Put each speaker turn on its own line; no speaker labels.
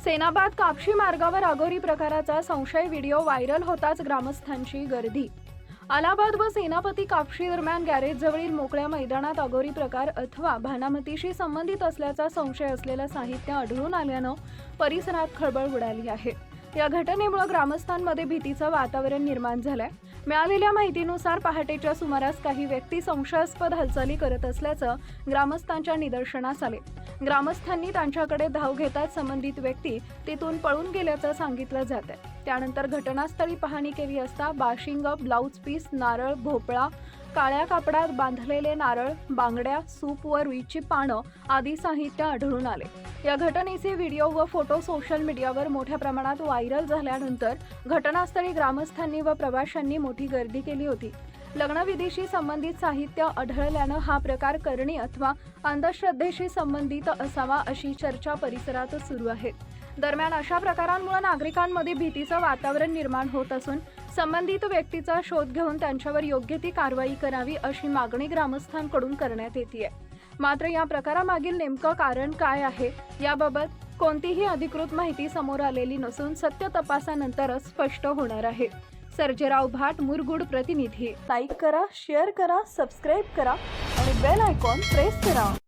सेनाबाद कापशी मार्गावर अघोरी प्रकाराचा संशय व्हिडिओ व्हायरल होताच ग्रामस्थांची गर्दी। अलाहाबाद व सेनापती कापशी दरम्यान गॅरेज जवळील मोकळ्या मैदानात अघोरी प्रकार अथवा भानामतीशी संबंधित असल्याचा संशय असलेलं साहित्य आढळून आल्यानं परिसरात खळबळ उडाली आहे। या घटनेमुळे ग्रामस्थांमध्ये भीतीचं वातावरण निर्माण झालंय। मिळालेल्या माहितीनुसार पहाटेच्या सुमारास काही व्यक्ती संशयास्पद हालचाली करत असल्याचं ग्रामस्थांच्या निदर्शनास आले। ग्रामस्थांनी त्यांच्याकडे धाव घेताच संबंधित व्यक्ती तिथून पळून गेल्याचं सांगितलं जात आहे। त्यानंतर घटनास्थळी पाहणी केली असता बाशिंग, ब्लाउज पीस, नारळ, भोपळा, काळ्या कापडात बांधलेले नारळ, बांगड्या, सूप व रुईची पानं आदी साहित्य आढळून आले। या घटनेचे व्हिडिओ व फोटो सोशल मीडियावर मोठ्या प्रमाणात व्हायरल झाल्यानंतर घटनास्थळी ग्रामस्थांनी व प्रवाशांनी मोठी गर्दी केली होती। लग्नविधीशी संबंधित साहित्य आढळल्यानं हा प्रकार करणी अथवा अंधश्रद्धेशी संबंधित असावा अशी चर्चा परिसरात सुरू आहे। दरम्यान अशा प्रकारांमुळे नागरिकांमध्ये भीतीचं वातावरण निर्माण होत असून संबंधित व्यक्तीचा शोध घेऊन त्यांच्यावर योग्य ती कारवाई करावी अशी मागणी ग्रामस्थांकडून करण्यात येते। मात्र या प्रकारामागील नेमकं कारण काय आहे याबाबत कोणतीही अधिकृत माहिती समोर आलेली नसून सत्य तपासानंतरच स्पष्ट होणार आहे। सर्जेराव भाट, मुरगुड प्रतिनिधी। लाईक करा, शेअर करा, सबस्क्राईब करा आणि बेल आयकॉन प्रेस करा।